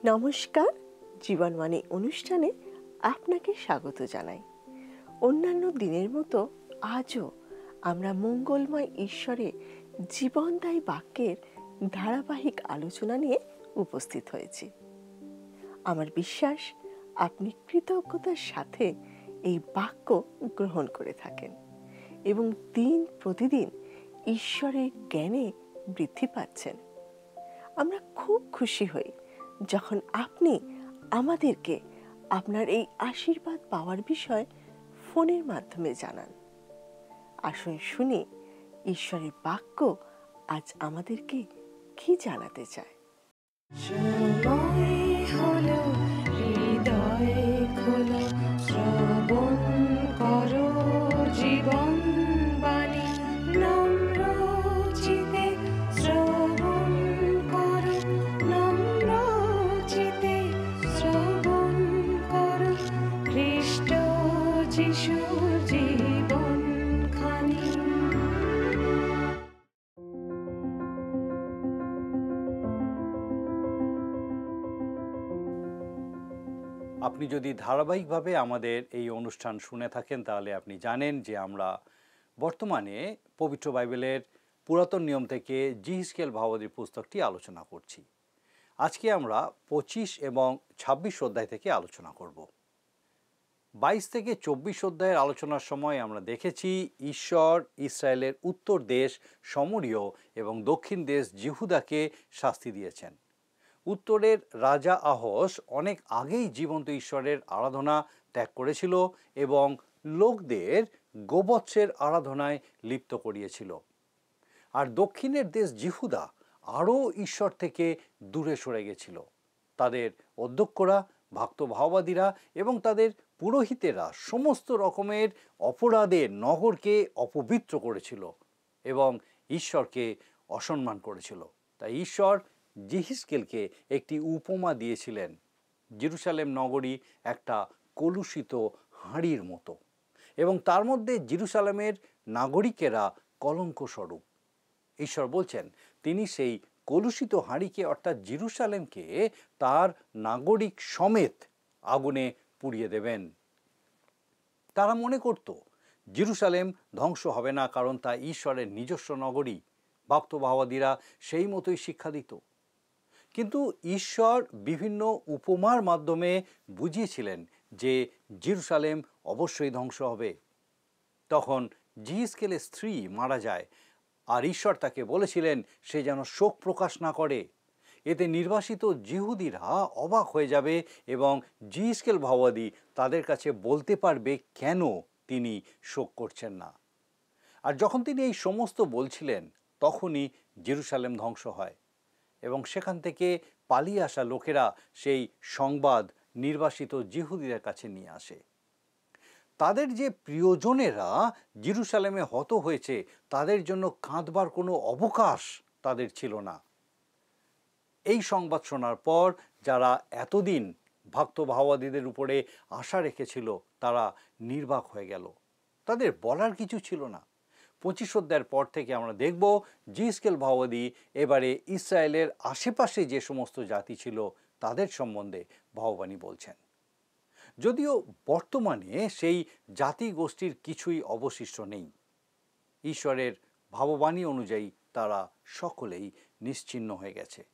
নমস্কার, জীবনবাণী অনুষ্ঠানে আপনাকে স্বাগত জানাই। অন্যান্য দিনের মতো আজও আমরা মঙ্গলময় ঈশ্বরের জীবনদায়ী বাক্যের ধারাবাহিক আলোচনা নিয়ে উপস্থিত হয়েছি। আমার বিশ্বাস আপনি কৃতজ্ঞতার সাথে এই বাক্য গ্রহণ করে থাকেন এবং দিন প্রতিদিন ঈশ্বরের জ্ঞানে বৃদ্ধি পাচ্ছেন। আমরা খুব খুশি হই যখন আপনি আমাদেরকে আপনার এই আশীর্বাদ পাওয়ার বিষয় ফোনের মাধ্যমে জানান। আসুন শুনি ঈশ্বরের বাক্য আজ আমাদেরকে কি জানাতে চায়। আপনি যদি ধারাবাহিকভাবে আমাদের এই অনুষ্ঠান শুনে থাকেন তাহলে আপনি জানেন যে আমরা বর্তমানে পবিত্র বাইবেলের পুরাতন নিয়ম থেকে জিহিজকেল ভাববাদীর পুস্তকটি আলোচনা করছি। আজকে আমরা 25 এবং 26 অধ্যায় থেকে আলোচনা করব। 22 থেকে 24 অধ্যায়ের আলোচনার সময় আমরা দেখেছি ঈশ্বর ইসরায়েলের উত্তর দেশ সমরীয় এবং দক্ষিণ দেশ জিহুদাকে শাস্তি দিয়েছেন। উত্তরের রাজা আহস অনেক আগেই জীবন্ত ঈশ্বরের আরাধনা ত্যাগ করেছিল এবং লোকদের গোবৎসের আরাধনায় লিপ্ত করিয়েছিল। আর দক্ষিণের দেশ জিহুদা আরও ঈশ্বর থেকে দূরে সরে গেছিল। তাদের অধ্যক্ষরা, ভক্ত ভাওবাদীরা এবং তাদের পুরোহিতেরা সমস্ত রকমের অপরাধে নগরকে অপবিত্র করেছিল এবং ঈশ্বরকে অসম্মান করেছিল। তাই ঈশ্বর জিহিজকেলকে একটি উপমা দিয়েছিলেন। জেরুসালেম নগরী একটা কলুষিত হাঁড়ির মতো এবং তার মধ্যে জেরুসালেমের নাগরিকেরা কলঙ্ক স্বরূপ। ঈশ্বর বলছেন তিনি সেই কলুষিত হাঁড়িকে অর্থাৎ জেরুসালেমকে তার নাগরিক সমেত আগুনে পুড়িয়ে দেবেন। তারা মনে করত জেরুসালেম ধ্বংস হবে না, কারণ তা ঈশ্বরের নিজস্ব নগরী। ভক্ত ভাওবাদীরা সেই মতোই শিক্ষা দিত। কিন্তু ঈশ্বর বিভিন্ন উপমার মাধ্যমে বুঝিয়েছিলেন যে জেরুসালেম অবশ্যই ধ্বংস হবে। তখন জিহিজকেলের স্ত্রী মারা যায় আর ঈশ্বর তাকে বলেছিলেন সে যেন শোক প্রকাশ না করে। এতে নির্বাসিত জিহুদিরা অবাক হয়ে যাবে এবং জিহিজকেল ভাওবাদী তাদের কাছে বলতে পারবে কেন তিনি শোক করছেন না। আর যখন তিনি এই সমস্ত বলছিলেন তখনই জেরুসালেম ধ্বংস হয় এবং সেখান থেকে পালিয়ে আসা লোকেরা সেই সংবাদ নির্বাসিত জিহুদিদের কাছে নিয়ে আসে। তাদের যে প্রিয়জনেরা জেরুসালেমে হত হয়েছে তাদের জন্য কাঁদবার কোনো অবকাশ তাদের ছিল না। এই সংবাদ শোনার পর যারা এতদিন ভক্ত ভাওবাদীদের উপরে আশা রেখেছিল তারা নির্বাক হয়ে গেল। তাদের বলার কিছু ছিল না। 25 অধ্যায়ের পর থেকে আমরা দেখব জিহিজকেল ভাওবাদী এবারে ইসরায়েলের আশেপাশে যে সমস্ত জাতি ছিল তাদের সম্বন্ধে ভাববাণী বলছেন। যদিও বর্তমানে সেই জাতি গোষ্ঠীর কিছুই অবশিষ্ট নেই। ঈশ্বরের ভাববাণী অনুযায়ী তারা সকলেই নিশ্চিহ্ন হয়ে গেছে।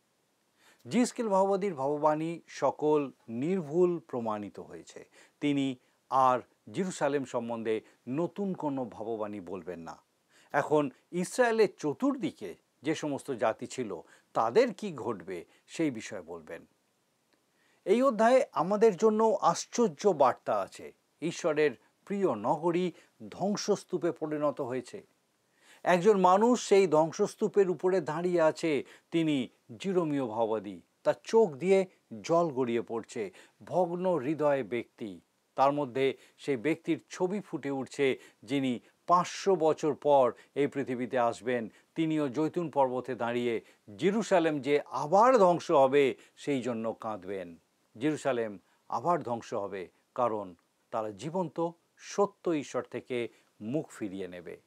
জিহিজকেল ভাওবাদীর ভাববাণী সকল নির্ভুল প্রমাণিত হয়েছে। তিনি আর জেরুসালেম সম্বন্ধে নতুন কোনো ভাববাণী বলবেন না। এখন ইসরায়েলের চতুর্দিকে যে সমস্ত জাতি ছিল তাদের কি ঘটবে সেই বিষয়ে বলবেন। এই অধ্যায়ে আমাদের জন্য আশ্চর্য বার্তা আছে। ঈশ্বরের প্রিয় নগরী ধ্বংসস্তূপে পরিণত হয়েছে। একজন মানুষ সেই ধ্বংসস্তূপের উপরে দাঁড়িয়ে আছে। তিনি জিরোমীয় ভাওবাদী। তার চোখ দিয়ে জল গড়িয়ে পড়ছে। ভগ্ন হৃদয় ব্যক্তি, তার মধ্যে সেই ব্যক্তির ছবি ফুটে উঠছে যিনি 500 বছর পর এই পৃথিবীতে আসবেন। তিনিও জৈতুন পর্বতে দাঁড়িয়ে জেরুসালেম যে আবার ধ্বংস হবে সেই জন্য কাঁদবেন। জেরুসালেম আবার ধ্বংস হবে কারণ তারা জীবন্ত সত্য ঈশ্বর থেকে মুখ ফিরিয়ে নেবে।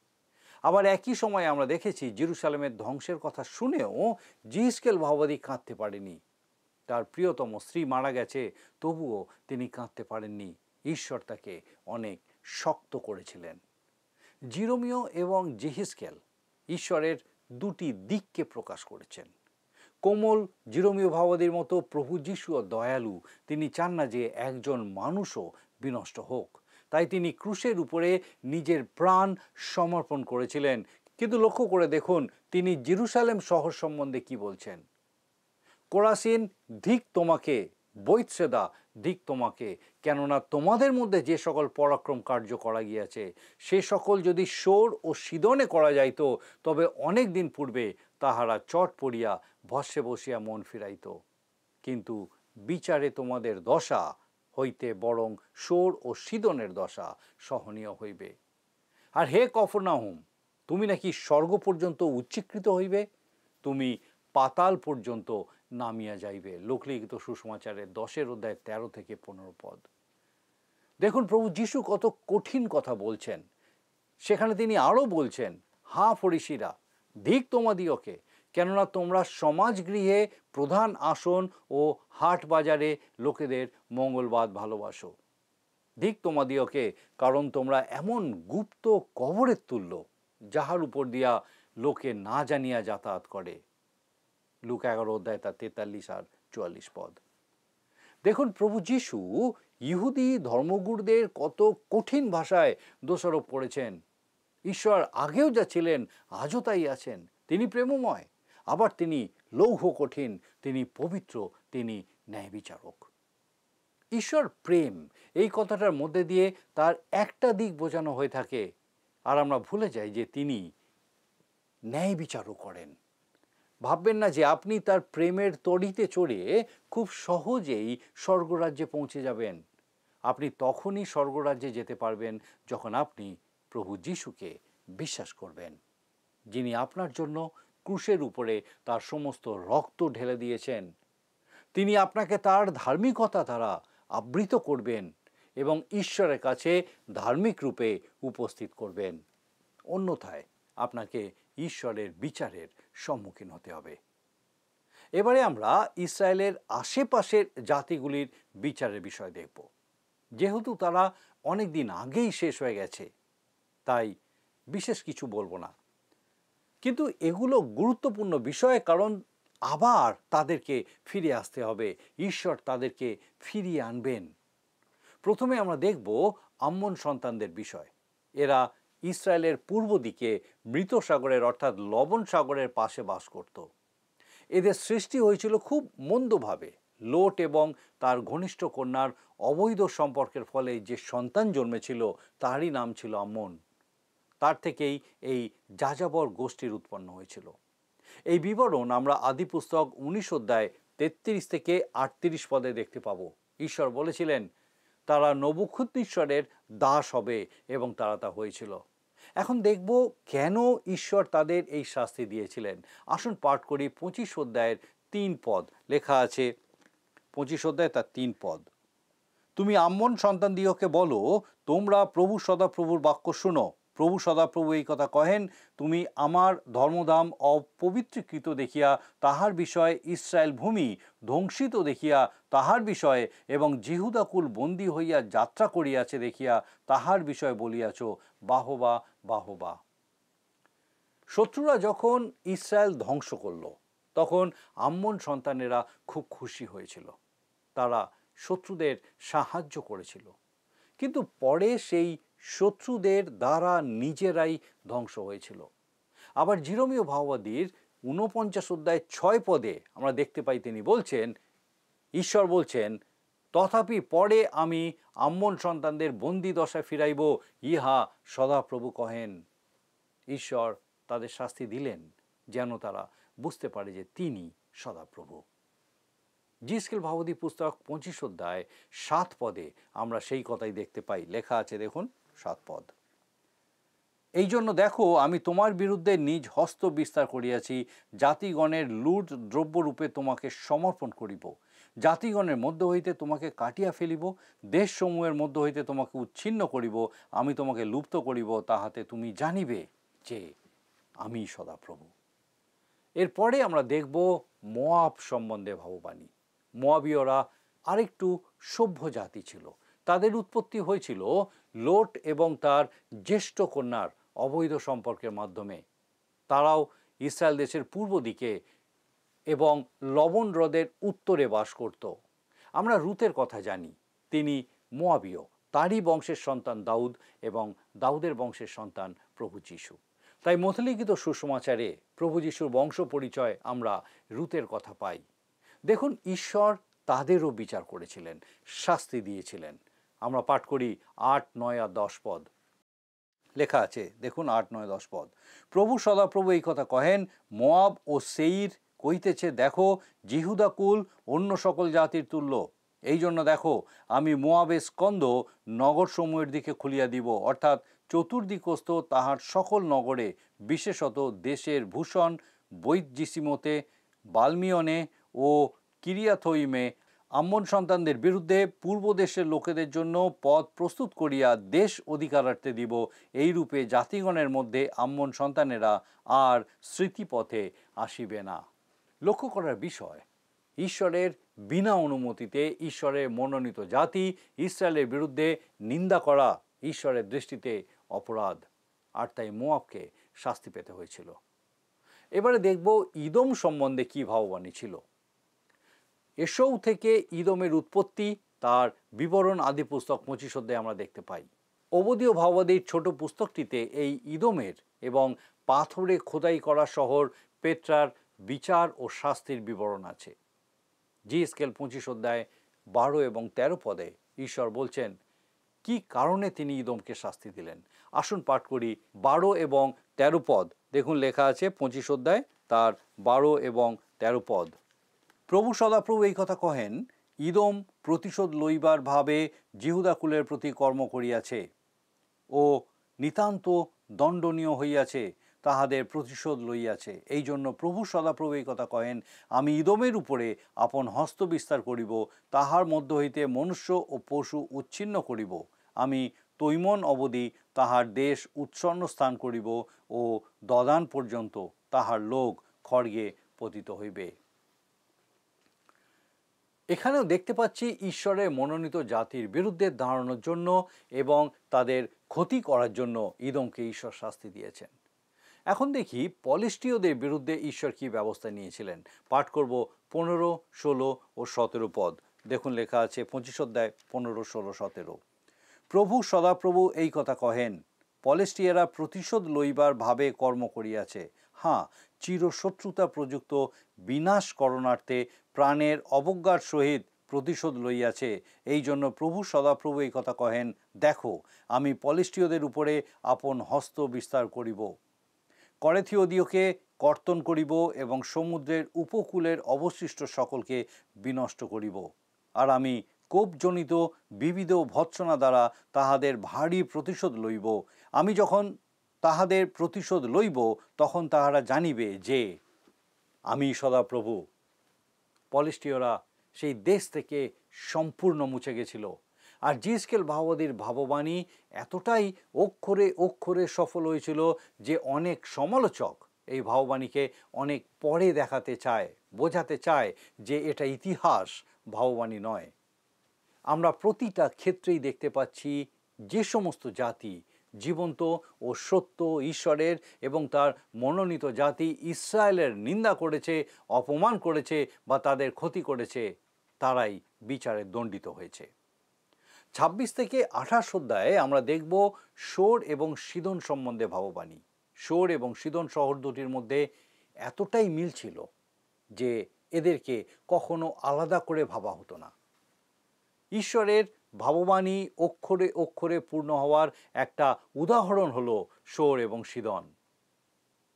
আবার একই সময় আমরা দেখেছি জেরুসালেমের ধ্বংসের কথা শুনেও জিহিজকেল ভাওবাদী কাঁদতে পারেনি। তার প্রিয়তম স্ত্রী মারা গেছে, তবুও তিনি কাঁদতে পারেননি। ঈশ্বর তাকে অনেক শক্ত করেছিলেন। জিরোমিও এবং জেহিস্কেল ঈশ্বরের দুটি দিককে প্রকাশ করেছেন। কোমল জিরোমিও ভাবাদীর মতো প্রভু যিশুও দয়ালু। তিনি চান না যে একজন মানুষও বিনষ্ট হোক, তাই তিনি ক্রুশের উপরে নিজের প্রাণ সমর্পণ করেছিলেন। কিন্তু লক্ষ্য করে দেখুন তিনি জেরুসালেম শহর সম্বন্ধে কি বলছেন। কোরাসিন, ধিক তোমাকে! বৈতসেদা, ধিক তোমাকে! কেননা তোমাদের মধ্যে যে সকল পরাক্রম কার্য করা গিয়াছে, সে সকল যদি সোর ও সিদনে করা যাইত, তবে অনেক দিন পূর্বে তাহারা চট পড়িয়া ভস্যে বসিয়া মন ফিরাইত। কিন্তু বিচারে তোমাদের দশা হইতে বরং সোর ও সিদনের দশা সহনীয় হইবে। আর হে কফরনাহুম, তুমি নাকি স্বর্গ পর্যন্ত উচ্চীকৃত হইবে, তুমি পাতাল পর্যন্ত নামিয়া যাইবে। লোকলিখিত সুসমাচারের 10 অধ্যায় 13 থেকে 15 পদ। দেখুন প্রভু যিশু কত কঠিন কথা বলছেন। সেখানে তিনি আরও বলছেন, হা ফরিসিরা, ধিক তোমাদিওকে! কেননা তোমরা সমাজগৃহে, প্রধান আসন ও হাট বাজারে লোকেদের মঙ্গলবাদ ভালোবাসো। ধিক তোমাদিওকে, কারণ তোমরা এমন গুপ্ত কবরের তুল্য, যাহার উপর দিয়া লোকে না জানিয়া যাতায়াত করে। লুকা 11 অধ্যায় তার 43 আর 44 পদ। দেখুন প্রভু যিশু ইহুদি ধর্মগুরুদের কত কঠিন ভাষায় দোষারোপ করেছেন। ঈশ্বর আগেও যা ছিলেন আজও তাই আছেন। তিনি প্রেমময়, আবার তিনি লৌহ কঠিন, তিনি পবিত্র, তিনি ন্যায় বিচারক। ঈশ্বর প্রেম, এই কথাটার মধ্যে দিয়ে তার একটা দিক বোঝানো হয়ে থাকে, আর আমরা ভুলে যাই যে তিনি ন্যায় বিচারও করেন। ভাববেন না যে আপনি তার প্রেমের তড়িতে চড়ে খুব সহজেই স্বর্গরাজ্যে পৌঁছে যাবেন। আপনি তখনই স্বর্গরাজ্যে যেতে পারবেন যখন আপনি প্রভু যিশুকে বিশ্বাস করবেন, যিনি আপনার জন্য ক্রুশের উপরে তার সমস্ত রক্ত ঢেলে দিয়েছেন। তিনি আপনাকে তার ধার্মিকতা দ্বারা আবৃত করবেন এবং ঈশ্বরের কাছে ধার্মিক রূপে উপস্থিত করবেন। অন্যথায় আপনাকে ঈশ্বরের বিচারের সম্মুখীন হতে হবে। এবারে আমরা ইসরায়েলের আশেপাশের জাতিগুলির বিচারের বিষয় দেখব। যেহেতু তারা অনেক দিন আগেই শেষ হয়ে গেছে, তাই বিশেষ কিছু বলবো না, কিন্তু এগুলো গুরুত্বপূর্ণ বিষয়, কারণ আবার তাদেরকে ফিরে আসতে হবে। ঈশ্বর তাদেরকে ফিরিয়ে আনবেন। প্রথমে আমরা দেখব আম্মন সন্তানদের বিষয়। এরা ইসরায়েলের পূর্ব দিকে মৃত সাগরের অর্থাৎ লবণ সাগরের পাশে বাস করত। এদের সৃষ্টি হয়েছিল খুব মন্দভাবে। লোট এবং তার ঘনিষ্ঠ কন্যার অবৈধ সম্পর্কের ফলে যে সন্তান জন্মেছিল তারই নাম ছিল আম্মন। তার থেকেই এই যাযাবর গোষ্ঠীর উৎপন্ন হয়েছিল। এই বিবরণ আমরা আদি পুস্তক 19 অধ্যায় 33 থেকে 38 পদে দেখতে পাবো। ঈশ্বর বলেছিলেন তারা নবুখদ্নেসরের দাস হবে, এবং তারা তা হয়েছিল। এখন দেখব কেন ঈশ্বর তাদের এই শাস্তি দিয়েছিলেন। আসুন পাঠ করি 25 অধ্যায়ের 3 পদ। লেখা আছে 25 অধ্যায় তার 3 পদ। তুমি আম্মন সন্তানদিওকে বলো, তোমরা প্রভু সদাপ্রভুর বাক্য শুনো। প্রভু সদাপ্রভু এই কথা কহেন, তুমি আমার ধর্মধাম অপবিত্রীকৃত দেখিয়া তাহার বিষয়ে, ইসরায়েল ভূমি ধ্বংসিত দেখিয়া তাহার বিষয়ে, এবং জিহুদাকুল বন্দী হইয়া যাত্রা করিয়াছে দেখিয়া তাহার বিষয়ে বলিয়াছ, বাহবা বাহবা। শত্রুরা যখন ইসরায়েল ধ্বংস করল, তখন আম্মন সন্তানেরা খুব খুশি হয়েছিল। তারা শত্রুদের সাহায্য করেছিল, কিন্তু পরে সেই শত্রুদের দ্বারা নিজেরাই ধ্বংস হয়েছিল। আবার জিরোমীয় ভাববাদীর 49 অধ্যায় 6 পদে আমরা দেখতে পাই তিনি বলছেন, ঈশ্বর বলছেন, তথাপি পরে আমি আম্মন সন্তানদের বন্দি দশায় ফিরাইব, ইহা সদাপ্রভু কহেন। ঈশ্বর তাদের শাস্তি দিলেন যেন তারা বুঝতে পারে যে তিনি সদাপ্রভু। জিসকেল ভাববাদী পুস্তক 25 অধ্যায় 7 পদে আমরা সেই কথাই দেখতে পাই। লেখা আছে দেখুন 7 পদ। এই জন্য দেখো, আমি তোমার বিরুদ্ধে নিজ হস্ত বিস্তার করিয়াছি, জাতিগণের লুট দ্রব্যরূপে তোমাকে সমর্পণ করিব। জাতিগণের মধ্য হইতে তোমাকে কাটিয়া ফেলিব, দেশসমূহের মধ্য হইতে তোমাকে উচ্ছিন্ন করিব, আমি তোমাকে লুপ্ত করিব, তাহাতে তুমি জানিবে যে আমি সদাপ্রভু। এরপরে আমরা দেখব মোয়াব সম্বন্ধে ভগবাণী। মোয়াবীয়রা আরেকটু সভ্য জাতি ছিল। তাদের উৎপত্তি হয়েছিল লোট এবং তার জ্যেষ্ঠ কন্যার অবৈধ সম্পর্কের মাধ্যমে। তারাও ইসরায়েল দেশের পূর্ব দিকে এবং লবণ হ্রদের উত্তরে বাস করত। আমরা রুতের কথা জানি, তিনি মোয়াবীয়, তারই বংশের সন্তান দাউদ এবং দাউদের বংশের সন্তান প্রভু যীশু। তাই মথলিখিত সুসমাচারে প্রভু যীশুর বংশ পরিচয় আমরা রুতের কথা পাই। দেখুন, ঈশ্বর তাদেরও বিচার করেছিলেন, শাস্তি দিয়েছিলেন। আমরা পাঠ করি 8, 9 আর 10 পদ। লেখা আছে, দেখুন 8, 9, 10 পদ। প্রভু সদাপ্রভু এই কথা কহেন, মোয়াব ও সেইর কইতেছে, দেখো জিহুদা কুল অন্য সকল জাতির তুল্য। এই জন্য দেখো, আমি মোয়াবের স্কন্দ নগর সমূহের দিকে খুলিয়া দিব, অর্থাৎ চতুর্দিকস্থ তাহার সকল নগরে, বিশেষত দেশের ভূষণ বৈজিসিমতে, বাল্মিয়নে ও কিরিয়াথইমে আম্মন সন্তানদের বিরুদ্ধে পূর্ব দেশের লোকেদের জন্য পথ প্রস্তুত করিয়া দেশ অধিকারার্থে দিব। এইরূপে জাতিগণের মধ্যে আম্মন সন্তানেরা আর স্মৃতিপথে আসিবে না। লক্ষ্য করার বিষয়, ঈশ্বরের বিনা অনুমতিতে ঈশ্বরের মনোনীত জাতি ইসরায়েলের বিরুদ্ধে নিন্দা করা ঈশ্বরের দৃষ্টিতে অপরাধ, আর তাই মোয়াবকে শাস্তি পেতে হয়েছিল। এবারে দেখব ইদোম সম্বন্ধে কি ভাববাণী ছিল। এসৌ থেকে ইদোমের উৎপত্তি, তার বিবরণ আদি পুস্তক 25 অধ্যায়ে আমরা দেখতে পাই। ওবদীয় ভাববাদীর ছোট পুস্তকটিতে এই ইদোমের এবং পাথরে খোদাই করা শহর পেত্রার বিচার ও শাস্তির বিবরণ আছে। জিএসকেল 25 অধ্যায় 12 এবং 13 পদে ঈশ্বর বলছেন কি কারণে তিনি ইদোমকে শাস্তি দিলেন। আসুন পাঠ করি 12 এবং 13 পদ। দেখুন, লেখা আছে 25 অধ্যায় তার 12 এবং 13 পদ। প্রভু সদাপ্রভু এই কথা কহেন, ইদোম প্রতিশোধ লইবার ভাবে জিহুদা কুলের প্রতি কর্ম করিয়াছে ও নিতান্ত দণ্ডনীয় হইয়াছে, তাহাদের প্রতিশোধ লইয়াছে। এই জন্য প্রভু সদাপ্রভু এই কথা কহেন, আমি ইদোমের উপরে আপন হস্ত বিস্তার করিব, তাহার মধ্য হইতে মনুষ্য ও পশু উচ্ছিন্ন করিব। আমি তৈমন অবধি তাহার দেশ উৎসন্ন স্থান করিব ও দদান পর্যন্ত তাহার লোক খড়গে পতিত হইবে। এখানেও দেখতে পাচ্ছি ঈশ্বরের মনোনীত জাতির বিরুদ্ধে দাঁড়ানোর জন্য এবং তাদের ক্ষতি করার জন্য ইদোমকে ঈশ্বর শাস্তি দিয়েছেন। এখন দেখি পলিস্টীয়দের বিরুদ্ধে ঈশ্বর কি ব্যবস্থা নিয়েছিলেন। পাঠ করব 15, 16 ও 17 পদ। দেখুন, লেখা আছে 25 অধ্যায় 15, 16, 17। প্রভু সদাপ্রভু এই কথা কহেন, পলেস্টিয়ারা প্রতিশোধ লইবার ভাবে কর্ম করিয়াছে। হ্যাঁ, চিরশত্রুতা প্রযুক্ত বিনাশ করণার্থে প্রাণের অবজ্ঞার সহিত প্রতিশোধ লইয়াছে। এই জন্য প্রভু সদাপ্রভু এই কথা কহেন, দেখো আমি পলেস্টীয়দের উপরে আপন হস্ত বিস্তার করিব, করেথীয়দিওকে কর্তন করিব এবং সমুদ্রের উপকূলের অবশিষ্ট সকলকে বিনষ্ট করিব। আর আমি কোপজনিত বিবিধ ভৎসনা দ্বারা তাহাদের ভারী প্রতিশোধ লইব। আমি যখন তাহাদের প্রতিশোধ লইব, তখন তাহারা জানিবে যে আমি সদাপ্রভু। পলিস্টীয়রা সেই দেশ থেকে সম্পূর্ণ মুছে গেছিল। আর জিএসকেল ভাববাদীর ভাববাণী এতটাই অক্ষরে অক্ষরে সফল হয়েছিল যে অনেক সমালোচক এই ভাববাণীকে অনেক পরে দেখাতে চায়, বোঝাতে চায় যে এটা ইতিহাস, ভাববাণী নয়। আমরা প্রতিটা ক্ষেত্রেই দেখতে পাচ্ছি যে সমস্ত জাতি জীবন্ত ও সত্য ঈশ্বরের এবং তার মনোনীত জাতি ইসরায়েলের নিন্দা করেছে, অপমান করেছে বা তাদের ক্ষতি করেছে, তারাই বিচারে দণ্ডিত হয়েছে। 26 থেকে 28 অধ্যায়ে আমরা দেখব সোর এবং সিদোন সম্বন্ধে ভাববাণী। সোর এবং সিদোন শহর দুটির মধ্যে এতটাই মিল ছিল যে এদেরকে কখনো আলাদা করে ভাবা হতো না। ঈশ্বরের ভাববাণী অক্ষরে অক্ষরে পূর্ণ হওয়ার একটা উদাহরণ হলো সোর এবং সিদোন।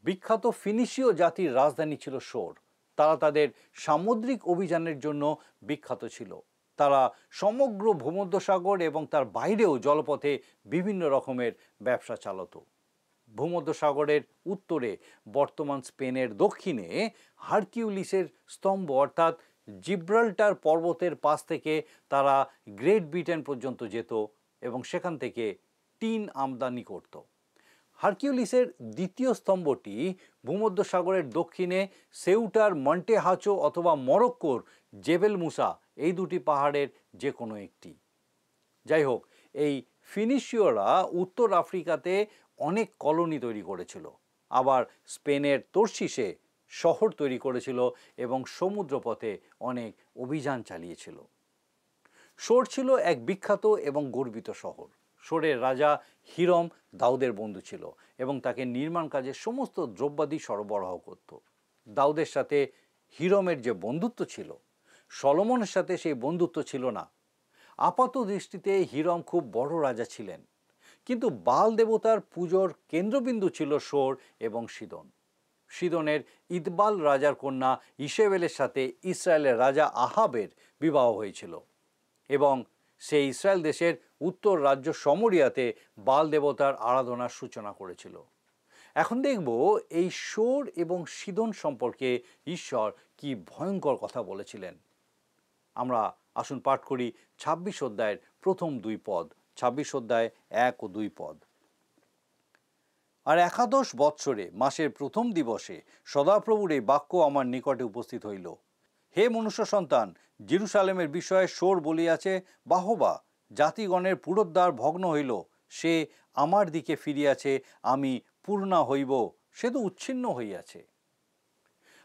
বিখ্যাত ফিনিশীয় জাতির রাজধানী ছিল সোর। তারা তাদের সামুদ্রিক অভিযানের জন্য বিখ্যাত ছিল। তারা সমগ্র ভূমধ্যসাগর এবং তার বাইরেও জলপথে বিভিন্ন রকমের ব্যবসা চালাতো। ভূমধ্যসাগরের উত্তরে বর্তমান স্পেনের দক্ষিণে হারকিউলিসের স্তম্ভ অর্থাৎ জিব্রাল্টার পর্বতের পাশ থেকে তারা গ্রেট ব্রিটেন পর্যন্ত যেত এবং সেখান থেকে টিন আমদানি করত। হারকিউলিসের দ্বিতীয় স্তম্ভটি ভূমধ্যসাগরের দক্ষিণে সেউটার মন্টেহাচো অথবা মরক্কোর জেবেল মুসা, এই দুটি পাহাড়ের যে কোনো একটি। যাই হোক, এই ফিনিশীয়রা উত্তর আফ্রিকাতে অনেক কলোনি তৈরি করেছিল, আবার স্পেনের তর্শিসে শহর তৈরি করেছিল এবং সমুদ্রপথে অনেক অভিযান চালিয়েছিল। সোর ছিল এক বিখ্যাত এবং গর্বিত শহর। সোরের রাজা হিরম দাউদের বন্ধু ছিল এবং তাকে নির্মাণ কাজে সমস্ত দ্রব্যাদি সরবরাহ করত। দাউদের সাথে হিরমের যে বন্ধুত্ব ছিল, সলোমনের সাথে সেই বন্ধুত্ব ছিল না। আপাত দৃষ্টিতে হিরম খুব বড় রাজা ছিলেন, কিন্তু বাল দেবতার পুজোর কেন্দ্রবিন্দু ছিল সোর এবং সিদন। সিদনের ইদবাল রাজার কন্যা ইসেবেলের সাথে ইসরায়েলের রাজা আহাবের বিবাহ হয়েছিল এবং সে ইসরায়েল দেশের উত্তর রাজ্য সমরিয়াতে বাল দেবতার আরাধনার সূচনা করেছিল। এখন দেখব এই সোর এবং সিদন সম্পর্কে ঈশ্বর কি ভয়ঙ্কর কথা বলেছিলেন। আমরা আসুন পাঠ করি ২৬ অধ্যায়ের প্রথম ২ পদ, ২৬ অধ্যায় ১ ও ২ পদ। আর একাদশ বৎসরে মাসের প্রথম দিবসে সদাপ্রভুর এই বাক্য আমার নিকটে উপস্থিত হইল। হে মনুষ্য সন্তান, জেরুসালেমের বিষয়ে সোর বলিয়াছে, বাহবা, জাতিগণের পুরোদ্বার ভগ্ন হইল, সে আমার দিকে ফিরিয়াছে, আমি পূর্ণা হইব, সে তো উচ্ছিন্ন হইয়াছে।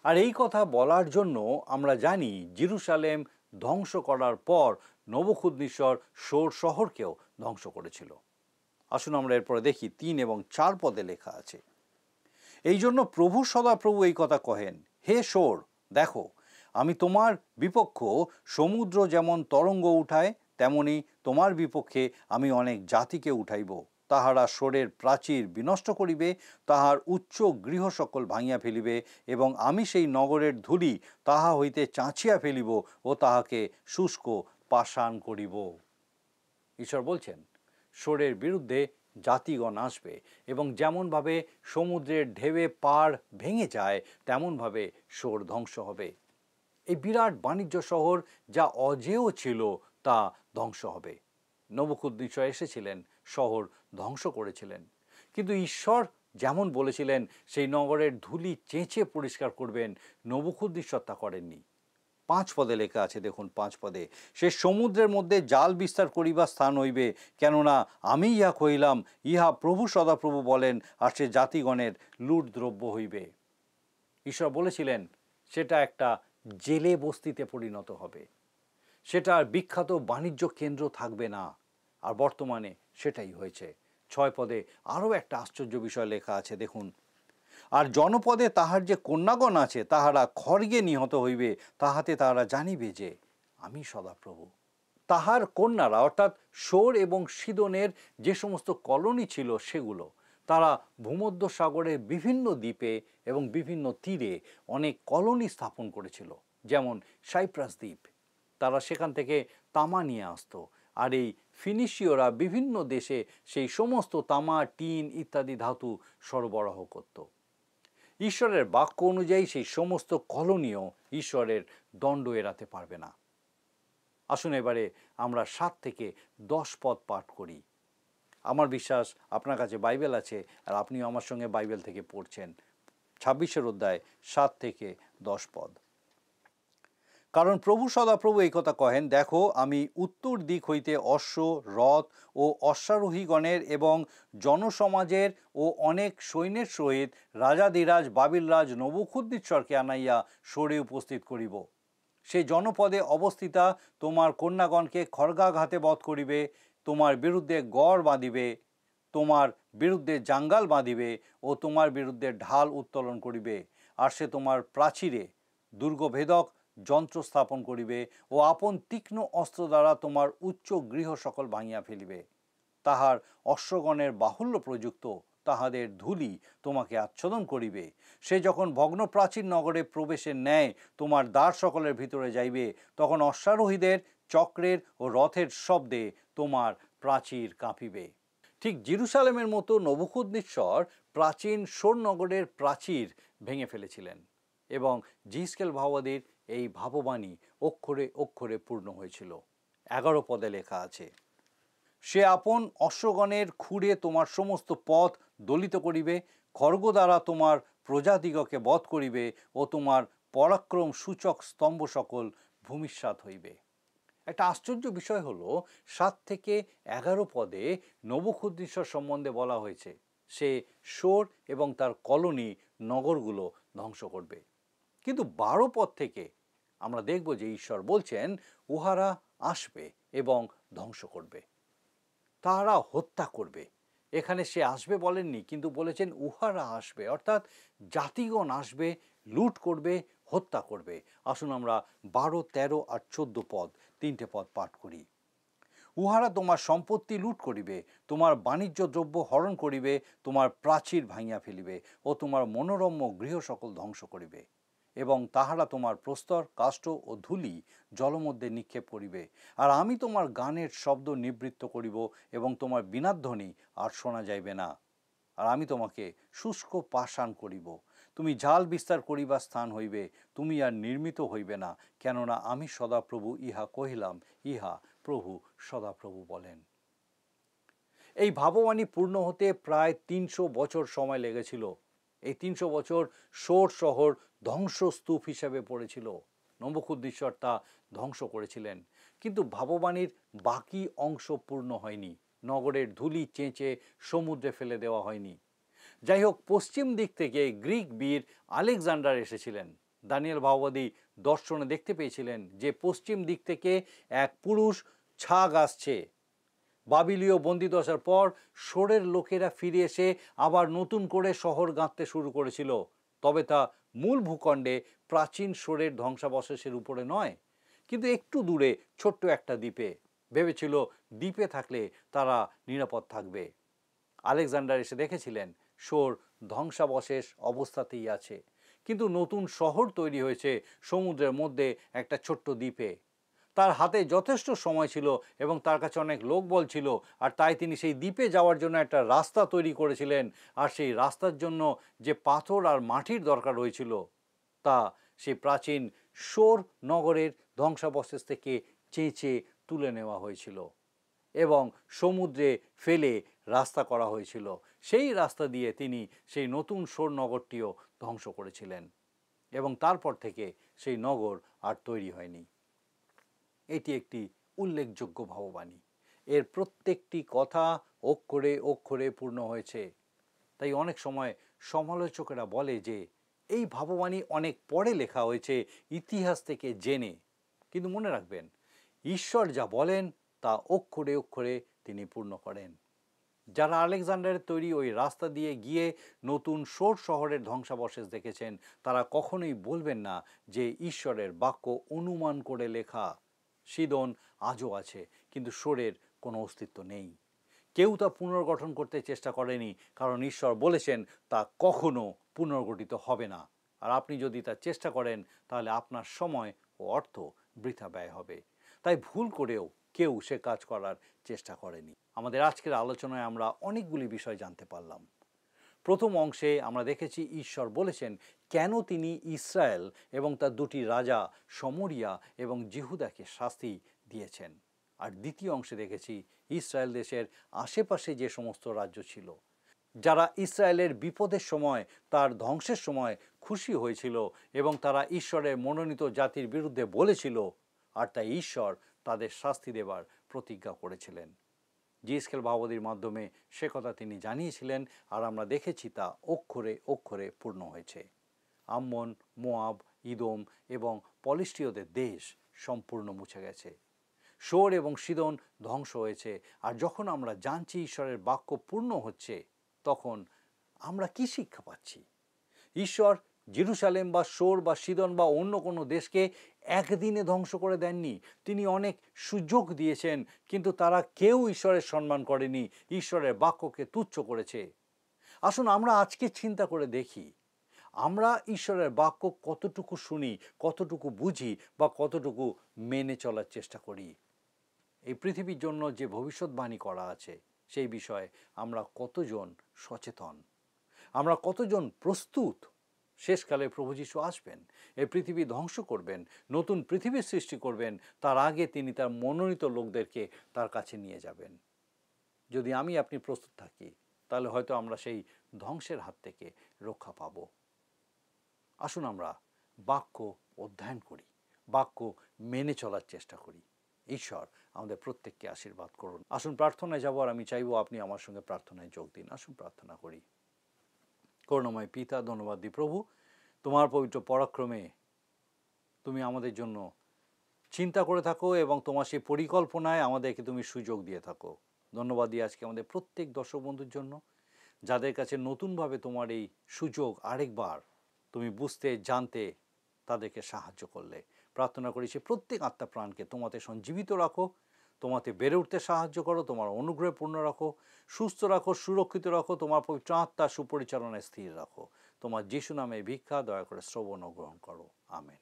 আর এই কথা বলার জন্য আমরা জানি জেরুসালেম ধ্বংস করার পর নবুখুদনিসর সোর শহরকেও ধ্বংস করেছিল। আসুন আমরা এরপরে দেখি ৩ এবং ৪ পদে লেখা আছে, এই জন্য প্রভু সদাপ্রভু এই কথা কহেন, হে সোর, দেখো আমি তোমার বিপক্ষ সমুদ্র যেমন তরঙ্গ উঠায়, তেমনি তোমার বিপক্ষে আমি অনেক জাতিকে উঠাইব। তাহারা সোরের প্রাচীর বিনষ্ট করিবে, তাহার উচ্চ গৃহ সকল ভাঙিয়া ফেলিবে, এবং আমি সেই নগরের ধূলি তাহা হইতে চাঁচিয়া ফেলিব ও তাহাকে শুষ্ক পাষাণ করিব। ঈশ্বর বলছেন সোরের বিরুদ্ধে জাতিগণ আসবে এবং যেমনভাবে সমুদ্রের ঢেউয়ে পাড় ভেঙে যায় তেমনভাবে সোর ধ্বংস হবে। এই বিরাট বাণিজ্য শহর যা অজেয় ছিল তা ধ্বংস হবে। নবুখুদনিসর এসেছিলেন, শহর ধ্বংস করেছিলেন, কিন্তু ঈশ্বর যেমন বলেছিলেন সেই নগরের ধুলি চেঁচে পরিষ্কার করবেন, নবুখুদনিসর তা করেননি। ৫ পদে লেখা আছে, দেখুন ৫ পদে, সে সমুদ্রের মধ্যে জাল বিস্তার করিবার স্থান হইবে, কেননা আমি ইহা কহিলাম, ইহা প্রভু সদাপ্রভু বলেন, আর সে জাতিগণের লুট দ্রব্য হইবে। ঈশ্বর বলেছিলেন সেটা একটা জেলে বস্তিতে পরিণত হবে, সেটা আর বিখ্যাত বাণিজ্য কেন্দ্র থাকবে না। আর বর্তমানে সেটাই হয়েছে। ৬ পদে আরও একটা আশ্চর্য বিষয় লেখা আছে, দেখুন, আর জনপদে তাহার যে কন্যাগণ আছে তাহারা খড়গে নিহত হইবে, তাহাতে তাহারা জানিবে যে আমি সদাপ্রভু। তাহার কন্যারা অর্থাৎ সোর এবং সিদনের যে সমস্ত কলোনি ছিল সেগুলো, তারা ভূমধ্য সাগরের বিভিন্ন দ্বীপে এবং বিভিন্ন তীরে অনেক কলোনি স্থাপন করেছিল, যেমন সাইপ্রাস দ্বীপ। তারা সেখান থেকে তামা নিয়ে আসতো, আর এই ফিনিশীয়রা বিভিন্ন দেশে সেই সমস্ত তামা, টিন ইত্যাদি ধাতু সরবরাহ করত। ঈশ্বরের বাক্য অনুযায়ী সেই সমস্ত কলোনিও ঈশ্বরের দণ্ড এড়াতে পারবে না। আসুন এবারে আমরা ৭ থেকে ১০ পদ পাঠ করি। আমার বিশ্বাস আপনার কাছে বাইবেল আছে আর আপনিও আমার সঙ্গে বাইবেল থেকে পড়ছেন। ২৬ অধ্যায় ৭ থেকে ১০ পদ। কারণ প্রভু সদাপ্রভু এই কথা কহেন, দেখো আমি উত্তর দিক হইতে অশ্ব, রথ ও অশ্বারোহীগণের এবং জনসমাজের ও অনেক সৈন্যের সহিত রাজাধিরাজ বাবিলরাজ নবুখুদনিসরকে আনাইয়া সোরে উপস্থিত করিব। সেই জনপদে অবস্থিতা তোমার কন্যাগণকে খড়গাঘাতে বধ করিবে, তোমার বিরুদ্ধে গড় বাঁধিবে, তোমার বিরুদ্ধে জাঙ্গাল বাঁধিবে ও তোমার বিরুদ্ধে ঢাল উত্তোলন করিবে। আর সে তোমার প্রাচীরে দুর্গভেদক যন্ত্র স্থাপন করিবে ও আপন তীক্ষ্ণ অস্ত্র দ্বারা তোমার উচ্চ গৃহ সকল ভাঙিয়া ফেলিবে। তাহার অশ্বগণের বাহুল্য প্রযুক্ত, তাহাদের ধূলি তোমাকে আচ্ছাদন করিবে। সে যখন ভগ্ন প্রাচীন নগরে প্রবেশের ন্যায় তোমার দ্বার সকলের ভিতরে যাইবে, তখন অশ্বারোহীদের চক্রের ও রথের শব্দে তোমার প্রাচীর কাঁপিবে। ঠিক জেরুসালেমের মতো নবুখুদনিসর প্রাচীন সোর নগরের প্রাচীর ভেঙে ফেলেছিলেন এবং জিহিজকেল ভাওবাদীর এই ভাববাণী অক্ষরে অক্ষরে পূর্ণ হয়েছিল। ১১ পদে লেখা আছে, সে আপন অশ্বগণের খুঁড়ে তোমার সমস্ত পথ দলিত করিবে, খড়গ দ্বারা তোমার প্রজাদিগকে বধ করিবে ও তোমার পরাক্রম সূচক স্তম্ভ সকল ভূমিসাৎ হইবে। একটা আশ্চর্য বিষয় হলো 7 থেকে 11 পদে নবুখদ্নেসর সম্বন্ধে বলা হয়েছে সে সোর এবং তার কলোনি নগরগুলো ধ্বংস করবে। কিন্তু 12 পদ থেকে আমরা দেখব যে ঈশ্বর বলছেন উহারা আসবে এবং ধ্বংস করবে, তারা হত্যা করবে। এখানে সে আসবে বলেননি, কিন্তু বলেছেন উহারা আসবে, অর্থাৎ জাতিগণ আসবে, লুট করবে, হত্যা করবে। আসুন আমরা 12, 13 আর 14 পদ, 3টে পদ পাঠ করি। উহারা তোমার সম্পত্তি লুট করিবে, তোমার বাণিজ্য দ্রব্য হরণ করিবে, তোমার প্রাচীর ভাঙিয়া ফেলিবে ও তোমার মনোরম্য গৃহ সকল ধ্বংস করিবে। এবং তাহারা তোমার প্রস্তর, কাষ্ঠ ও ধূলি জলমধ্যে নিক্ষেপ করিবে। আর আমি তোমার গানের শব্দ নিবৃত্ত করিব এবং তোমার বীণাধ্বনি আর শোনা যাইবে না। আর আমি তোমাকে শুষ্ক পাষাণ করিব, তুমি জাল বিস্তার করিবার স্থান হইবে, তুমি আর নির্মিত হইবে না, কেননা আমি সদাপ্রভু ইহা কহিলাম, ইহা প্রভু সদাপ্রভু বলেন। এই ভাববাণী পূর্ণ হতে প্রায় 300 বছর সময় লেগেছিল। এই 300 বছর সোর শহর ধ্বংসস্তূপ হিসেবে পড়েছিল, নবুখদ্নেসর তা ধ্বংস করেছিলেন। কিন্তু ভাববাণীর বাকি অংশ পূর্ণ হয়নি, নগরের ধুলি চেঁচে সমুদ্রে ফেলে দেওয়া হয়নি। যাই হোক, পশ্চিম দিক থেকে গ্রিক বীর আলেকজান্ডার এসেছিলেন। দানিয়েল ভাববাদী দর্শনে দেখতে পেয়েছিলেন যে পশ্চিম দিক থেকে এক পুরুষ ছাগ আসছে। বাবিলীয় বন্দিদশার পর সোরের লোকেরা ফিরে এসে আবার নতুন করে শহর গাঁথতে শুরু করেছিল, তবে তা মূল ভূখণ্ডে প্রাচীন সোরের ধ্বংসাবশেষের উপরে নয়, কিন্তু একটু দূরে ছোট্ট একটা দ্বীপে। ভেবেছিল দ্বীপে থাকলে তারা নিরাপদ থাকবে। আলেকজান্ডার এসে দেখেছিলেন সোর ধ্বংসাবশেষ অবস্থাতেই আছে, কিন্তু নতুন শহর তৈরি হয়েছে সমুদ্রের মধ্যে একটা ছোট্ট দ্বীপে। তার হাতে যথেষ্ট সময় ছিল এবং তার কাছে অনেক লোকবল ছিল, আর তাই তিনি সেই দ্বীপে যাওয়ার জন্য একটা রাস্তা তৈরি করেছিলেন। আর সেই রাস্তার জন্য যে পাথর আর মাটির দরকার হয়েছিল তা সেই প্রাচীন সোর নগরের ধ্বংসাবশেষ থেকে চেঁচে তুলে নেওয়া হয়েছিল এবং সমুদ্রে ফেলে রাস্তা করা হয়েছিল। সেই রাস্তা দিয়ে তিনি সেই নতুন সোর নগরটিও ধ্বংস করেছিলেন এবং তারপর থেকে সেই নগর আর তৈরি হয়নি। এটি একটি উল্লেখযোগ্য ভাববাণী। এর প্রত্যেকটি কথা অক্ষরে অক্ষরে পূর্ণ হয়েছে। তাই অনেক সময় সমালোচকেরা বলে যে এই ভাববাণী অনেক পরে লেখা হয়েছে, ইতিহাস থেকে জেনে। কিন্তু মনে রাখবেন, ঈশ্বর যা বলেন তা অক্ষরে অক্ষরে তিনি পূর্ণ করেন। যারা আলেকজান্ডারের তৈরি ওই রাস্তা দিয়ে গিয়ে নতুন সোর শহরের ধ্বংসাবশেষ দেখেছেন, তারা কখনোই বলবেন না যে ঈশ্বরের বাক্য অনুমান করে লেখা। সিদোন আজও আছে, কিন্তু সোরের কোনো অস্তিত্ব নেই। কেউ তা পুনর্গঠন করতে চেষ্টা করেনি, কারণ ঈশ্বর বলেছেন তা কখনো পুনর্গঠিত হবে না। আর আপনি যদি তা চেষ্টা করেন তাহলে আপনার সময় ও অর্থ বৃথা ব্যয় হবে। তাই ভুল করেও কেউ সে কাজ করার চেষ্টা করেনি। আমাদের আজকের আলোচনায় আমরা অনেকগুলি বিষয় জানতে পারলাম। প্রথম অংশে আমরা দেখেছি ঈশ্বর বলেছেন কেন তিনি ইসরায়েল এবং তার দুটি রাজা সমরিয়া এবং জিহুদাকে শাস্তি দিয়েছেন। আর দ্বিতীয় অংশে দেখেছি ইসরায়েল দেশের আশেপাশে যে সমস্ত রাজ্য ছিল, যারা ইসরায়েলের বিপদের সময়, তার ধ্বংসের সময় খুশি হয়েছিল এবং তারা ঈশ্বরের মনোনীত জাতির বিরুদ্ধে বলেছিল, আর তাই ঈশ্বর তাদের শাস্তি দেবার প্রতিজ্ঞা করেছিলেন। জিএসকেল ভাববাদীর মাধ্যমে সে কথা তিনি জানিয়েছিলেন, আর আমরা দেখেছি তা অক্ষরে অক্ষরে পূর্ণ হয়েছে। আম্মন, মোয়াব, ইদোম এবং পলিস্টীয়দের দেশ সম্পূর্ণ মুছে গেছে। সোর এবং সিদোন ধ্বংস হয়েছে। আর যখন আমরা জানছি ঈশ্বরের বাক্য পূর্ণ হচ্ছে, তখন আমরা কি শিক্ষা পাচ্ছি? ঈশ্বর জেরুসালেম বা সোর বা সিদোন বা অন্য কোনো দেশকে একদিনে ধ্বংস করে দেননি। তিনি অনেক সুযোগ দিয়েছেন, কিন্তু তারা কেউ ঈশ্বরের সম্মান করেনি, ঈশ্বরের বাক্যকে তুচ্ছ করেছে। আসুন আমরা আজকে চিন্তা করে দেখি, আমরা ঈশ্বরের বাক্য কতটুকু শুনি, কতটুকু বুঝি বা কতটুকু মেনে চলার চেষ্টা করি। এই পৃথিবীর জন্য যে ভবিষ্যৎবাণী করা আছে সেই বিষয়ে আমরা কতজন সচেতন, আমরা কতজন প্রস্তুত? শেষকালে প্রভু যীশু আসবেন, এই পৃথিবী ধ্বংস করবেন, নতুন পৃথিবীর সৃষ্টি করবেন। তার আগে তিনি তার মনোনীত লোকদেরকে তার কাছে নিয়ে যাবেন। যদি আমি আপনি প্রস্তুত থাকি, তাহলে হয়তো আমরা সেই ধ্বংসের হাত থেকে রক্ষা পাব। আসুন আমরা বাক্য অধ্যয়ন করি, বাক্য মেনে চলার চেষ্টা করি। ঈশ্বর আমাদের প্রত্যেককে আশীর্বাদ করুন। আসুন প্রার্থনায় যাব, আর আমি চাইবো আপনি আমার সঙ্গে প্রার্থনায় যোগ দিন। আসুন প্রার্থনা করি। করুণাময় পিতা, ধন্যবাদ দিই প্রভু, তোমার পবিত্র পরাক্রমে তুমি আমাদের জন্য চিন্তা করে থাকো এবং তোমার সেই পরিকল্পনায় আমাদেরকে তুমি সুযোগ দিয়ে থাকো। ধন্যবাদ দিই আজকে আমাদের প্রত্যেক দর্শক বন্ধুর জন্য, যাদের কাছে নতুনভাবে তোমার এই সুযোগ আরেকবার তুমি বুঝতে জানতে তাদেরকে সাহায্য করলে। প্রার্থনা করি সে প্রত্যেক আত্মা প্রাণকে তোমাতে সঞ্জীবিত রাখো, তোমাতে বেড়ে উঠতে সাহায্য করো, তোমার অনুগ্রহে পূর্ণ রাখো, সুস্থ রাখো, সুরক্ষিত রাখো, তোমার পবিত্র আত্মা সুপরিচালনায় স্থির রাখো। তোমার যিশু নামে ভিক্ষা দয়া করে শ্রবণ ও গ্রহণ করো। আমেন।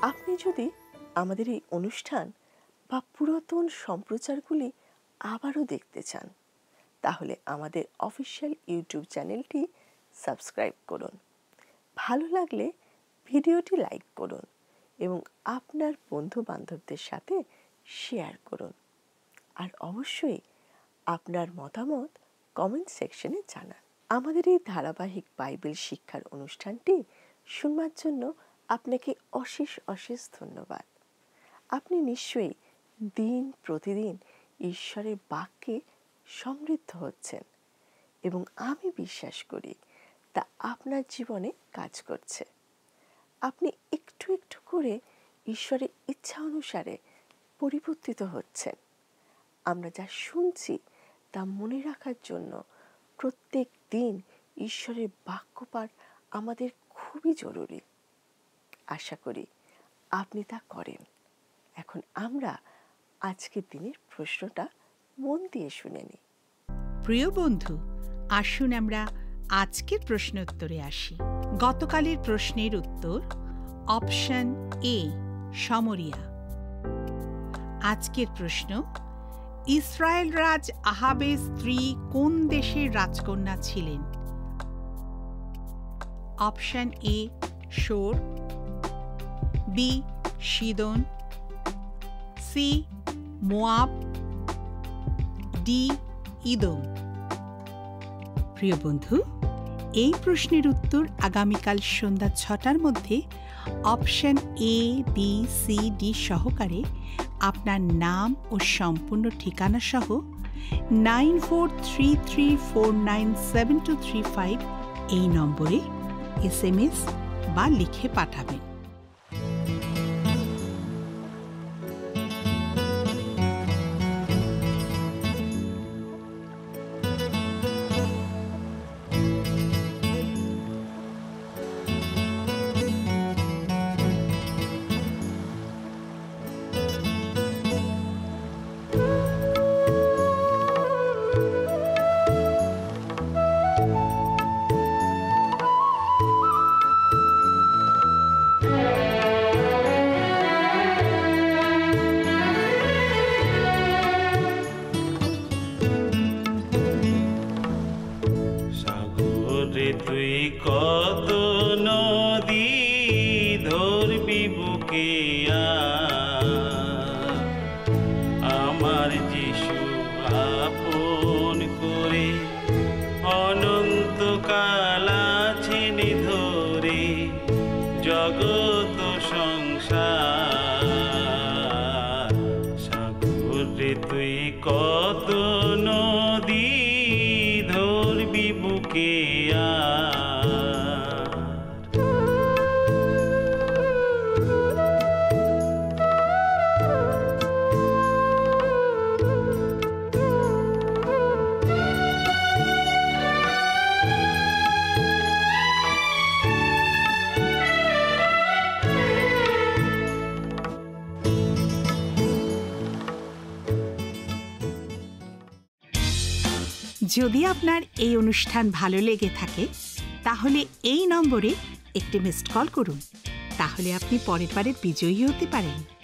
আপনি যদি আমাদের এই অনুষ্ঠান বা পুরাতন সম্প্রচারগুলি আবারও দেখতে চান, তাহলে আমাদের অফিসিয়াল ইউটিউব চ্যানেলটি সাবস্ক্রাইব করুন। ভালো লাগলে ভিডিওটি লাইক করুন এবং আপনার বন্ধু বান্ধবদের সাথে শেয়ার করুন। আর অবশ্যই আপনার মতামত কমেন্ট সেকশনে জানান। আমাদের এই ধারাবাহিক বাইবেল শিক্ষার অনুষ্ঠানটি শুনবার জন্য আপনাকে অশেষ অশেষ ধন্যবাদ। আপনি নিশ্চয়ই দিন প্রতিদিন ঈশ্বরের বাক্যে সমৃদ্ধ হচ্ছেন এবং আমি বিশ্বাস করি তা আপনার জীবনে কাজ করছে। আপনি একটু একটু করে ঈশ্বরের ইচ্ছা অনুসারে পরিবর্তিত হচ্ছেন। আমরা যা শুনছি তা মনে রাখার জন্য প্রত্যেক দিন ঈশ্বরের বাক্যপাঠ আমাদের খুবই জরুরি। আশা করি আপনি তা করেন। এখন আমরা আজকের দিনের প্রশ্নটা মন দিয়ে শুনে নিই। প্রিয় বন্ধু, আসুন আমরা আজকের প্রশ্ন উত্তরে আসি। গতকালের প্রশ্নের উত্তর অপশন এ, সমরিয়া। আজকের প্রশ্ন, ইসরায়েল রাজ আহাবের স্ত্রী কোন দেশের রাজকন্যা ছিলেন? Option A, Shur, B, Sidon, C, Moab, D, Edom. প্রিয় বন্ধু, এই প্রশ্নের উত্তর আগামীকাল সন্ধ্যা 6টার মধ্যে option A, B, C, D সহকারে আপনার নাম ও সম্পূর্ণ ঠিকানা সহ 9433497235 এই নম্বরে SMS বা লিখে পাঠাবেন। তুই কত নদী ধরবি বুকে আমার যিশু আপন করে অনন্তকাল আছেন ধরে জগত সংসার। সাগরে তুই কত নদী ধরবি বুকে যদি আপনার এই অনুষ্ঠান ভালো লেগে থাকে তাহলে এই নম্বরে একটি মিসড কল করুন। তাহলে আপনি পরের বারে বিজয়ী হতে পারেন।